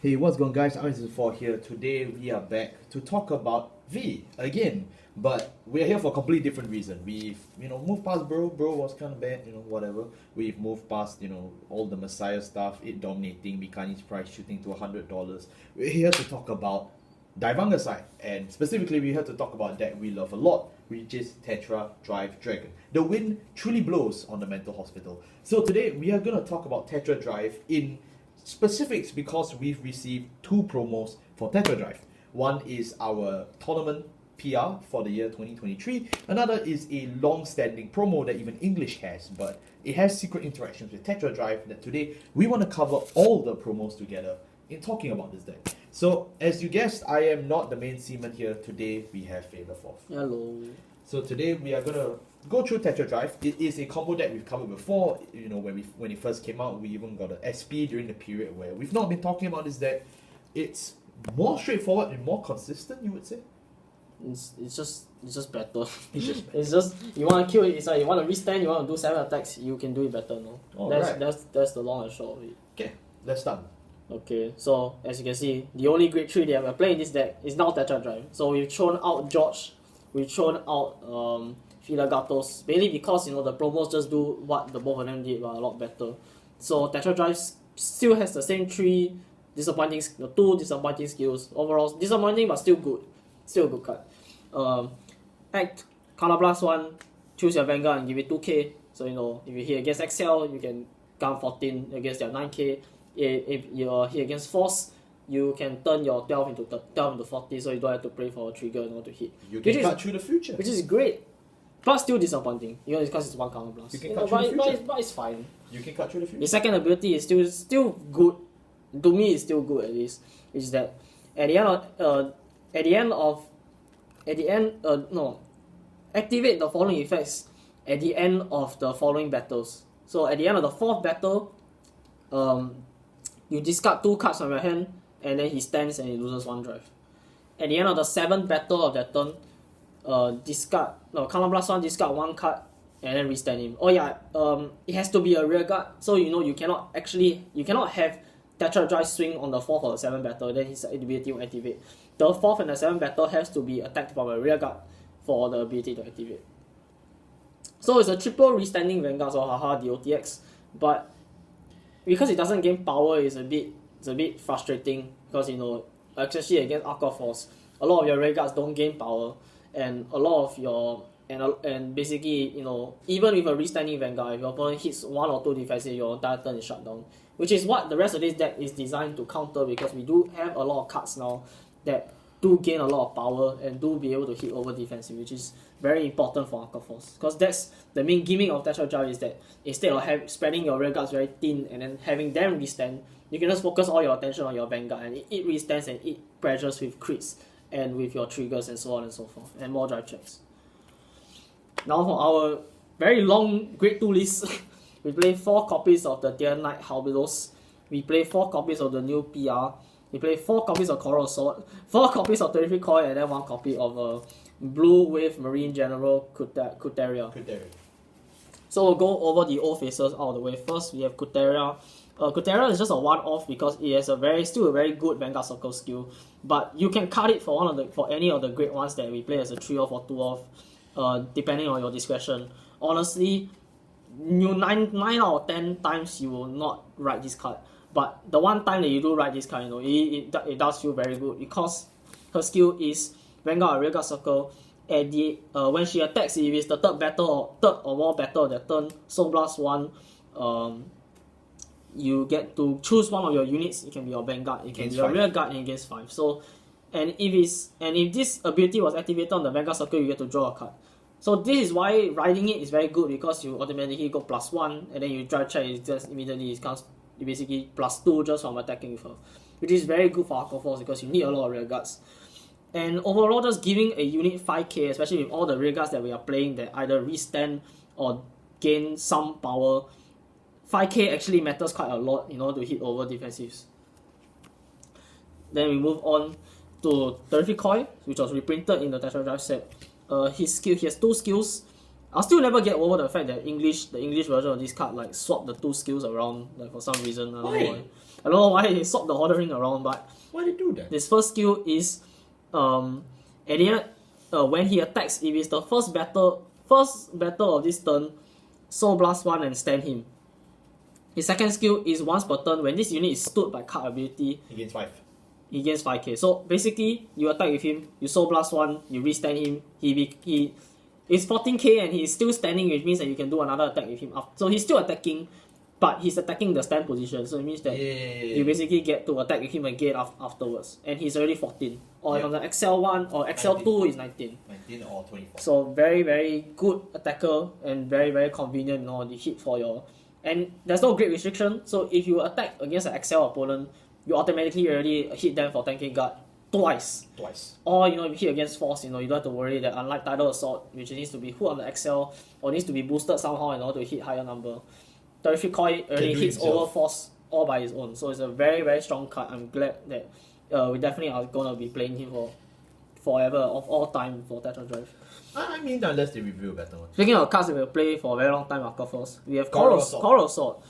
Hey, what's going on, guys? I'm 4 here. Today we are back to talk about V again, but we're here for a completely different reason. We've moved past bro was kind of bad, whatever. We've moved past all the Messiah stuff, it dominating, Mikani's price shooting to $100. We're here to talk about Daivangasai, and specifically we're here to talk about that we love a lot, which is Tetra Drive Dragon. The wind truly blows on the mental hospital. So today we are going to talk about Tetra Drive in specifics because we've received two promos for Tetra Drive. One is our tournament PR for the year 2023. Another is a long-standing promo that even English has, but it has secret interactions with Tetra Drive that today we want to cover all the promos together in talking about this deck. So, as you guessed, I am not the main seaman here. Today we have Faber Fourth. Hello. So today we are gonna go through Tetra Drive. It is a combo that we've covered before. When it first came out, we even got an SP during the period where we've not been talking about this deck. It's more straightforward and more consistent, you would say. It's just better. It's just you want to kill it. It's like you want to restand. You want to do 7 attacks. You can do it better, no? That's the long and short of it. Okay, let's start. Okay, so as you can see, the only grade 3 that we're playing this deck is now Tetra Drive. So we've thrown out George, we've thrown out Filagatos, mainly because the promos just do what the both of them did, but a lot better. So Tetra Drive still has the same two disappointing skills. Overall disappointing but still good. Still a good card. Act, Color Blast 1, choose your Vanguard and give it 2k. So if you hit against Excel, you can gun 14 against their 9k. If you're hit against Force, you can turn your 12 into 40, so you don't have to pray for a trigger in order to hit. You can cut through the future. Which is great. But still disappointing. Because it's one counter blast. You can cut through the future. But it's fine. You can cut through the future. The second ability is still good. To me, it's still good at least. Which is that activate the following effects at the end of the following battles. So at the end of the 4th battle, you discard 2 cards from your hand, and then he stands and he loses 1 drive. At the end of the 7th battle of that turn, Color Blast 1, discard 1 card, and then restand him. Oh yeah, it has to be a rear guard, so you cannot have Tetra Drive swing on the 4th or the 7th battle, then his ability will activate. The 4th and the 7th battle has to be attacked from a rear guard for the ability to activate. So it's a triple restanding Vanguard, so haha, the OTX, but because it doesn't gain power, it's a bit frustrating because especially against Aqua Force, a lot of your rear guards don't gain power, and a lot of your and basically even with a restanding Vanguard, if your opponent hits 1 or 2 defenses, your entire turn is shut down, which is what the rest of this deck is designed to counter, because we do have a lot of cards now that do gain a lot of power and do be able to hit over defensive, which is very important for Aqua Force, because that's the main gimmick of Tetra Drive, is that instead of spreading your rear guards very thin and then having them restand, you can just focus all your attention on your Vanguard, and it restands and it pressures with crits and with your triggers and so on and so forth, and more drive checks. Now for our very long grade 2 list, we play 4 copies of the Dear Knight Halbelos, we play 4 copies of the new PR, we play 4 copies of Coral Sword, 4 copies of Terrific Coil, and then 1 copy of Blue Wave Marine General Kuteria. So we'll go over the old faces out of the way. First, we have Kuteria. Kuteria is just a one-off because it has still a very good Vanguard Circle skill, but you can cut it for any of the great ones that we play as a 3-off or 2-off, depending on your discretion. Honestly, 9 out of 10 times you will not write this card, but the one time that you do write this card, it does feel very good because her skill is Vanguard Rear Guard Circle. At the when she attacks, if it's the third or more battle of that turn, Soul Blast 1, you get to choose one of your units. It can be your Vanguard, it can be your rear guard, and it gains 5. So, and if this ability was activated on the Vanguard Circle, you get to draw a card. So this is why riding it is very good, because you automatically go +1, and then you drive check, it just immediately comes basically +2 just from attacking with her, which is very good for Aqua Force because you need a lot of rear guards. And overall, just giving a unit 5k, especially with all the rear guards that we are playing that either restand or gain some power, 5k actually matters quite a lot in order to hit over defensives. Then we move on to Terrific Coil, which was reprinted in the Tetra Drive set. He has 2 skills. I'll still never get over the fact that the English version of this card swap the 2 skills around for some reason. I don't know why. I don't know why he swapped the ordering around, but Why did they do that? his first skill is at the end, when he attacks, if it's the first battle of this turn, Soul Blast 1 and stand him. His second skill is once per turn, when this unit is stood by card ability, He gains 5. he gains 5k. So basically, you attack with him, you Soul Blast 1, you restand him, he is 14k and he's still standing, which means that you can do another attack with him. So he's still attacking, but he's attacking the stand position, so it means that you basically get to attack with him again afterwards. And he's already 14. Or if on the XL1 or XL2 is 19. 19 or 24. So very, very good attacker and very, very convenient in all the hit for your... And there's no great restriction, so if you attack against an XL opponent, you automatically already hit them for 10k guard twice. Or if you hit against Force, you don't have to worry that unlike Tidal Assault, which needs to be put on the XL or needs to be boosted somehow in order to hit higher number, Terrific Coil already hits over Force all by his own. So it's a very, very strong card. I'm glad that we definitely are going to be playing him for forever, of all time for Tetra Drive. I mean, unless they review a better one. Speaking of cards that we'll play for a very long time, Aqua Force, we have Coral Coral Assault.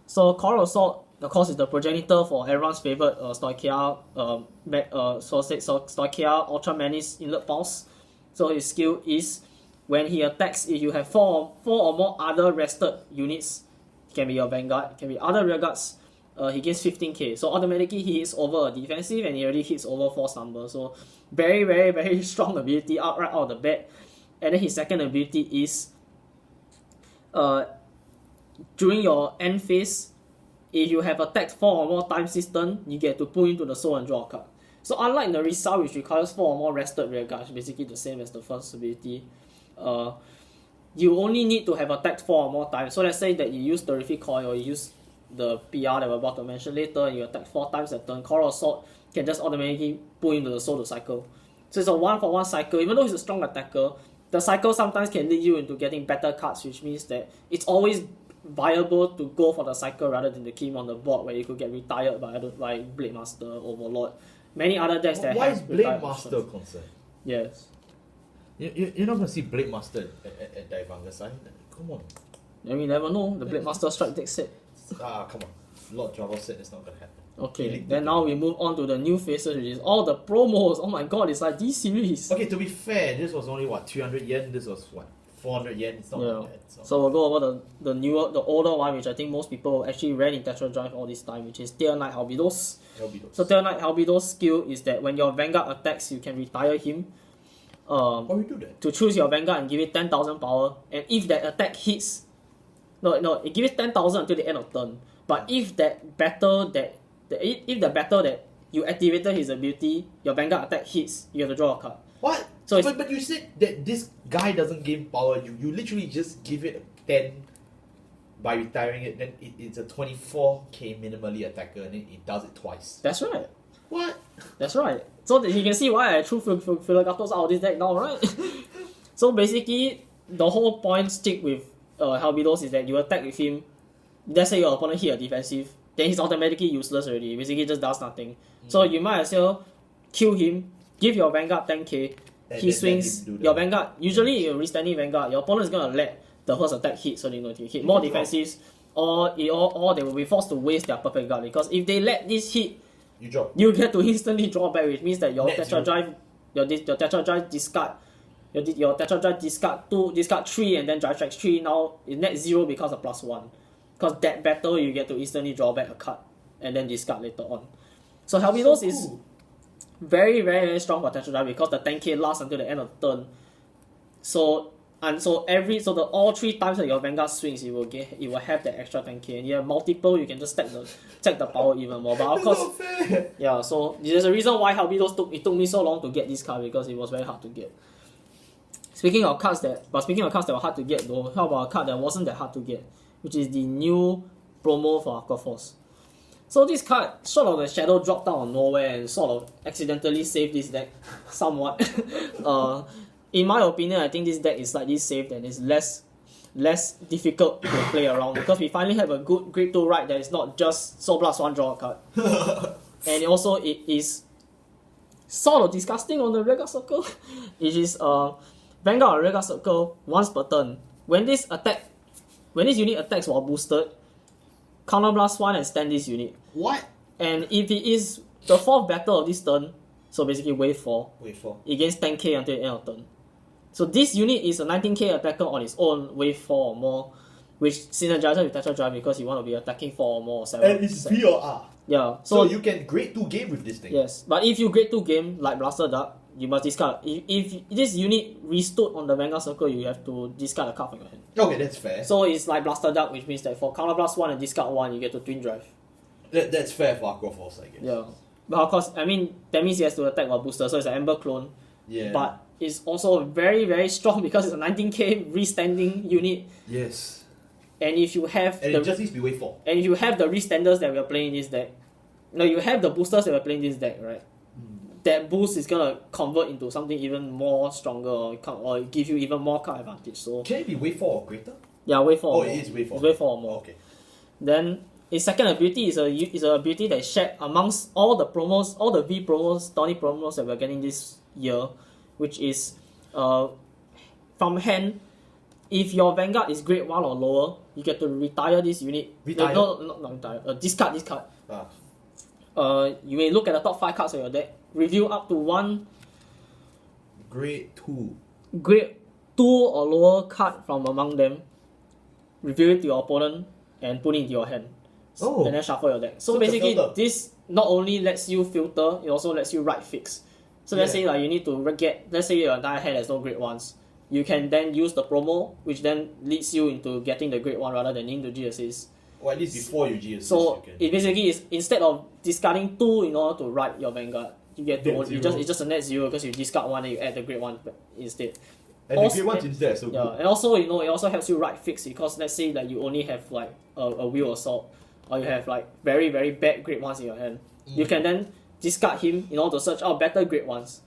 So Coral Assault, of course, is the progenitor for everyone's favorite Stoichia, Stoichia Ultra Menace Inlet Pulse. So his skill is when he attacks, if you have four or more other rested units, it can be your Vanguard, it can be other rearguards, he gains 15k. So automatically he hits over a defensive and he already hits over Force number. So very, very, very strong ability right out of the bat. And then his second ability is during your end phase, if you have attacked 4 or more times this turn, you get to pull into the soul and draw a card. So unlike Narisa, which requires 4 or more rested rearguards, basically the same as the first ability, you only need to have attacked 4 or more times. So let's say that you use Terrific Coil or you use the PR that we're about to mention later, and you attack 4 times a turn, Coral Assault can just automatically pull into the soul to cycle. So it's a 1-for-1 cycle. Even though he's a strong attacker, the cycle sometimes can lead you into getting better cards, which means that it's always viable to go for the cycle rather than to keep him on the board where you could get retired by Blade Master, Overlord, many other decks that Why have is Blade retired Master options. concerned? Yes. You're not going to see Blade Master at Daivangasai? Come on. And we never know. The Blade Master strike deck set. Come on. Lord Java said it's not going to happen. Okay, then now we move on to the new faces, which is all the promos. Oh my god, it's like this series. Okay, to be fair, this was only 300 yen? This was 400 yen? It's not that bad. So we'll go over the older one, which I think most people actually ran in Tetra Drive all this time, which is Tear Knight Halbidos. So Tear Knight Halbidos' skill is that when your Vanguard attacks, you can retire him. Why we do that? To choose your Vanguard and give it 10,000 power, and if that attack hits, it gives it 10,000 until the end of turn. But if the battle that you activated his ability, your Vanguard attack hits, you have to draw a card. What? So but you said that this guy doesn't gain power. You literally just give it a 10 by retiring it. Then it's a 24k minimally attacker, and then it does it twice. That's right. What? That's right. So you can see why I threw Filagatos out of this deck now, right? So basically, the whole point stick with Halbidos is that you attack with him. Let's say your opponent hit a defensive, then he's automatically useless already. Basically, just does nothing. So you might as well kill him, give your Vanguard 10k, he swings, your Vanguard, usually you're restanding Vanguard, your opponent is going to let the first attack hit so they know to hit more defensives, or they will be forced to waste their perfect guard, because if they let this hit, you get to instantly draw back, which means that your Tetra Drive, your Tetra Drive discard, your Tetra Drive discard 3 and then Drive Strike 3, now it's net 0 because of +1. Because that battle you get to instantly draw back a card and then discard later on. So Halbidos is very, very, very strong for Tetra Drive because the 10k lasts until the end of the turn. So all 3 times that your Vanguard swings, it will have that extra 10k. And you have multiple, you can just stack the power even more. But of course, yeah. So there's a reason why Halbidos took me so long to get this card, because it was very hard to get. Speaking of cards that were hard to get though, how about a card that wasn't that hard to get, which is the new promo for Aqua Force. So this card, sort of the shadow dropped down on nowhere and sort of accidentally saved this deck somewhat. In my opinion, I think this deck is slightly saved and is less difficult to play around, because we finally have a good grade 2 ride that is not just Soul Blast 1 draw a card. And also it is sort of disgusting on the Rearguard Circle. It is Vanguard Rearguard Circle once per turn. When this unit attacks while boosted, counterblast 1 and stand this unit. What? And if it is the 4th battle of this turn, so basically wave 4, Wave 4. it gains 10k until the end of turn. So this unit is a 19k attacker on its own, wave 4 or more, which synergizes with Tetra Drive because you want to be attacking 4 or more or 7. And it's V or R. Yeah. So you can grade 2 game with this thing. Yes, but if you grade 2 game like Blaster Duck, you must discard. If this unit restood on the Vanguard Circle, you have to discard a card from your hand. Okay, that's fair. So it's like Blaster Duck, which means that for Counter Blast 1 and discard 1, you get to Twin Drive. That's fair for Aqua Force, I guess. Yeah. But of course, I mean, that means he has to attack or booster, so it's an Ember clone. Yeah. But it's also very, very strong because it's a 19k restanding unit. Yes. And if you have And it just needs to be wave 4. and if you have the restanders that we are playing in this deck, no, you have the boosters that we're playing in this deck, right? That boost is gonna convert into something even more stronger or give you even more card advantage. So Can it be wave 4 or greater? yeah, wave 4 Oh, or more. it is wave 4. It's wave 4 or more. Okay. Then its second ability is a ability that is shared amongst all the promos, all the V promos, Tony promos that we're getting this year, which is from hand. If your Vanguard is grade 1 or lower, you get to retire this unit. Retire? No, not retire. Discard this card. Ah. You may look at the top 5 cards of your deck, review up to 1 Grade 2. grade 2 or lower card from among them, reveal it to your opponent, and put it into your hand. Oh. And then shuffle your deck. So So it's a basically, filter. this not only lets you filter, it also lets you right fix. So let's Yeah. say like you need to get, let's say your entire hand has no grade 1s. You can then use the promo, which then leads you into getting the grade 1 rather than into GSAs. Or at least before you GS. So you can. it basically is, instead of discarding 2 in order to write your Vanguard, you get to Net you zero. it's just a net 0 because you discard 1 and you add the grade 1 instead. And also- the grade 1's in there, so Yeah, good. and also it also helps you right fix because let's say that you only have like a Wheel Assault or you have like very very bad grade 1s in your hand. You can then discard him in order to search out better grade 1s.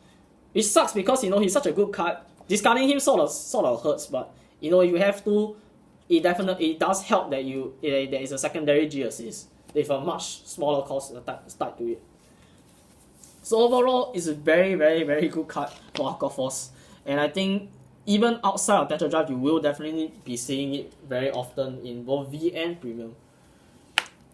It sucks because he's such a good card. Discarding him sort of hurts, but you have to. It does help that there is a secondary G assist with a much smaller cost start to it. So overall, it's a very very very good card for Aqua Force, and I think even outside of Tetra Drive, you will definitely be seeing it very often in both V and Premium.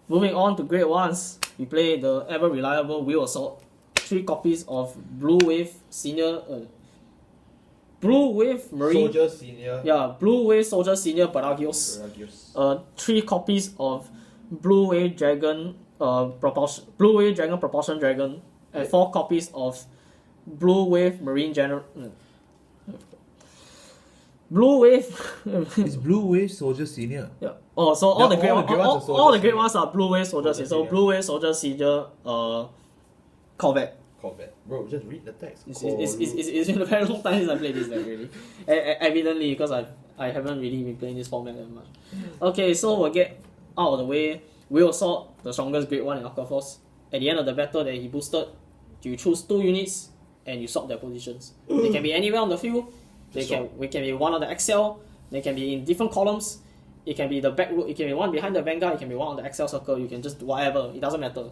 Moving on to grade 1s, we play the ever reliable Wheel Assault. 3 copies of Blue Wave Senior. Blue Wave Marine. Soldier Senior. Yeah, Blue Wave Soldier Senior Baragios. 3 copies of Blue Wave Dragon Blue Wave Dragon Propulsion Dragon, and 4 copies of Blue Wave Marine General. Blue Wave. It's Blue Wave Soldier Senior. Yeah. Oh, so all the grade ones are all the Soldier grade Senior. ones are Blue Wave Soldier Senior. So Senior. Blue Wave Soldier Senior Corvette. Corvette. Bro, just read the text. It's been a very long time since I played this deck really. Evidently because I haven't really been playing this format that much. Okay, so we'll get out of the way. Wheel Assault, the strongest grade 1 in Aqua Force. At the end of the battle that he boosted, you choose 2 units and you swap their positions. They can be anywhere on the field. We can be one on the XL. They can be in different columns. It can be the back row. It can be one behind the Vanguard. It can be one on the XL circle. You can just do whatever. It doesn't matter.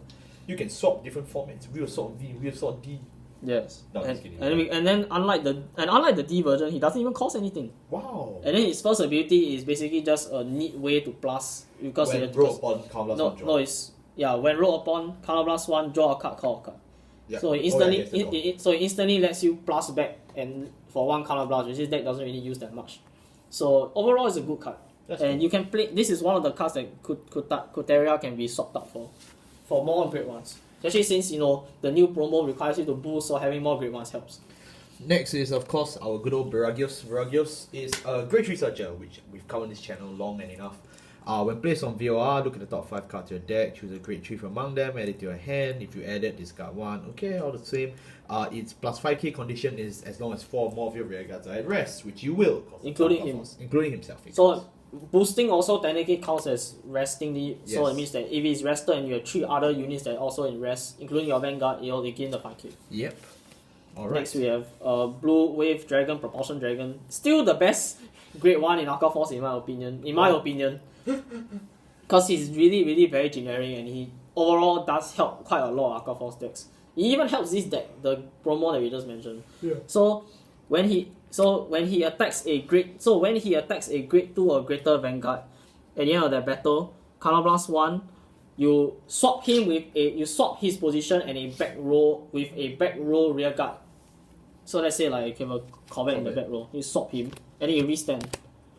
You can swap different formats. Wheel Assault V, Wheel Assault D. Yes. No, and, just kidding. and then unlike the D version, he doesn't even cost anything. Wow. And then his first ability is basically just a neat way to plus because When you have roll upon Counter no Blast no it's when roll upon Counter Blast 1, draw a card, call a card. Yeah. So it instantly lets you plus back and for 1 Counter Blast, which this deck doesn't really use that much. So overall, it's a good card. That's and cool. you can play. This is one of the cards that Kuteria can be swapped out for more grade 1s. Especially since the new promo requires you to boost, so having more grade 1s helps. Next is, of course, our good old Baragios. Baragios is a great researcher, which we've covered this channel long and enough. When placed on VOR, look at the top 5 cards of your deck, choose a grade 3 from among them, add it to your hand. If you add it, discard 1. Okay, all the same. Its plus 5k condition is as long as 4 more of your rear guards are at rest, which you will. Including him. Including himself. So boosting also technically counts as resting the. So Yes. it means that if he's rested and you have 3 other units that are also in rest, including your Vanguard, they gain the 5k. Yep. Alright. Next we have Blue Wave Dragon, Propulsion Dragon. Still the best grade 1 in Aqua Force in my opinion. Because he's really, really very generic and he overall does help quite a lot of Aqua Force decks. He even helps this deck, the promo that we just mentioned. Yeah. So when he attacks a grade 2 or greater Vanguard, at the end of that battle, Counter Blast 1, you swap him with you swap his position and a back row with a back row rear guard. So let's say like you have a Corvette in the back row, you swap him and then you restand.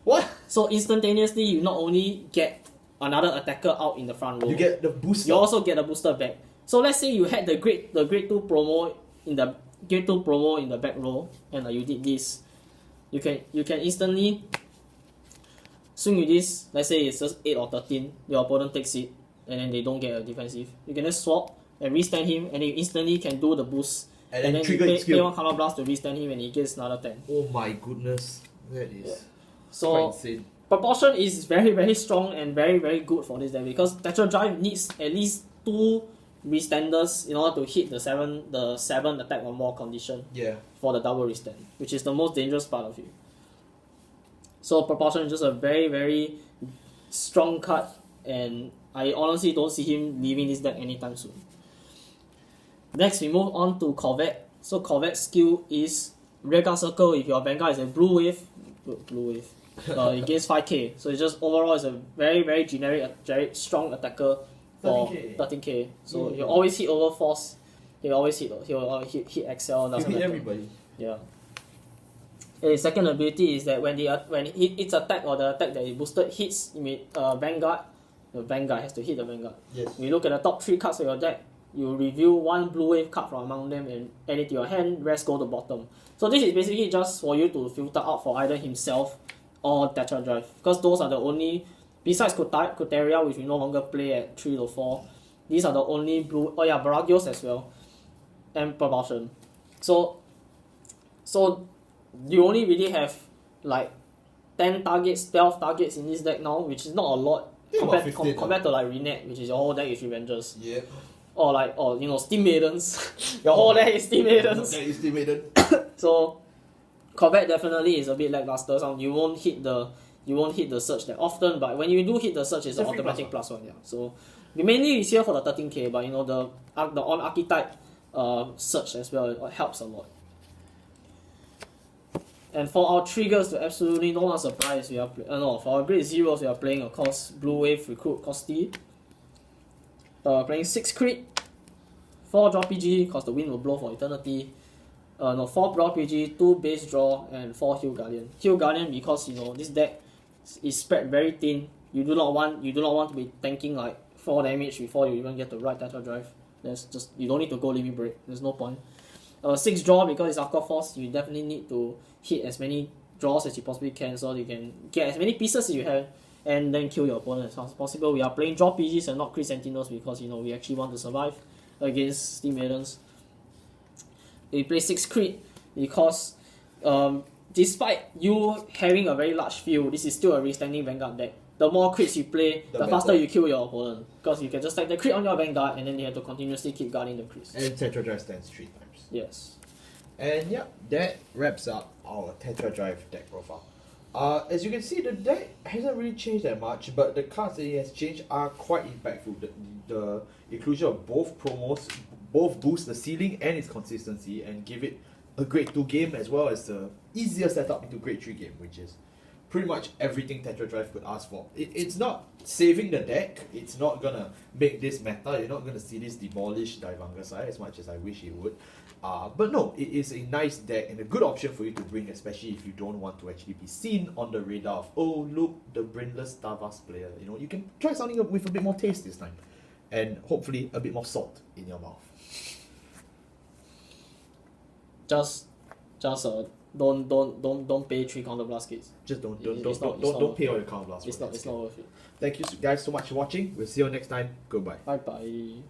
What? So instantaneously you not only get another attacker out in the front row, You get the booster. you also get a booster back. So let's say you had the grade 2 promo in the back row and you did this. You can instantly swing with this. Let's say it's just 8 or 13. Your opponent takes it and then they don't get a defensive. You can just swap and restand him and then you instantly can do the boost. And then you trigger his pay skill. one counter blast to restand him and he gets another 10. Oh my goodness. That is quite So insane. proportion is very very strong and very very good for this deck because Tetra Drive needs at least 2 restanders in order to hit the 7 attack or more condition Yeah. for the double restand, which is the most dangerous part of it. So proportion is just a very very strong card and I honestly don't see him leaving this deck anytime soon. Next we move on to Corvette. So Corvette's skill is Rearguard Circle. If your Vanguard is a blue wave, it gains 5k. So it's just overall it's a very very generic, very strong attacker for 13k. So he'll always hit over force. He'll always hit Excel. You Doesn't hit matter. everybody. Yeah. His second ability is that when its attack or the attack that is boosted hits Vanguard, the Vanguard has to hit the Vanguard. Yes. When you look at the top 3 cards of your deck, you reveal 1 blue wave card from among them and add it to your hand, rest go to bottom. So this is basically just for you to filter out for either himself or Tetra Drive. Because those are the only, besides Kuteria, which we no longer play at 3 to 4, these are the only blue, Baragios as well, and Propulsion. So you only really have like 10 targets, 12 targets in this deck now, which is not a lot compared to like Renette, which is your whole deck is Revengers. Yeah. Or Steam Maidens. Your whole deck is Steam Maidens. That is the maiden. So Corvette definitely is a bit lackluster. So you won't hit the search that often, but when you do hit the search, it's an automatic +1. Yeah. So we mainly is here for the 13k, but the on archetype search as well, it helps a lot. And for our triggers, absolutely no one surprise. For our grade 0s, we are playing of course Blue Wave Recruit Costi. Playing 6 crit, 4 draw PG, because the wind will blow for eternity. 4 draw PG, 2 base draw, and 4 Heal Guardian. Heal Guardian because this deck is spread very thin. You do not want to be tanking like 4 damage before you even get the right Tetra Drive. You don't need to go Living Break. There's no point. 6 draw because it's Aqua Force. You definitely need to hit as many draws as you possibly can so you can get as many pieces as you have and then kill your opponent as fast as possible. We are playing draw PGs and not crit Sentinels because we actually want to survive against Steam Maidens. We play 6 crit because despite you having a very large field, this is still a restanding Vanguard deck. The more crits you play, the faster you kill your opponent. Because you can just stack the crit on your Vanguard and then they have to continuously keep guarding the crits. And Tetra Drive stands 3 times. Yes. And yeah, that wraps up our Tetra Drive deck profile. As you can see, the deck hasn't really changed that much, but the cards that it has changed are quite impactful. The inclusion of both promos both boost the ceiling and its consistency and give it a grade 2 game as well as the easier setup into grade 3 game, which is pretty much everything Tetra Drive could ask for. It's not saving the deck, it's not gonna make this meta, you're not gonna see this demolish Daivangasai as much as I wish it would. But no, it is a nice deck and a good option for you to bring, especially if you don't want to actually be seen on the radar of, oh look, the brainless Tavas player. You can try something with a bit more taste this time. And hopefully a bit more salt in your mouth. Just don't pay 3 counter blast kits. Just don't It's pay all your counter blast. It's not worth it. Thank you guys so much for watching. We'll see you next time. Goodbye. Bye bye.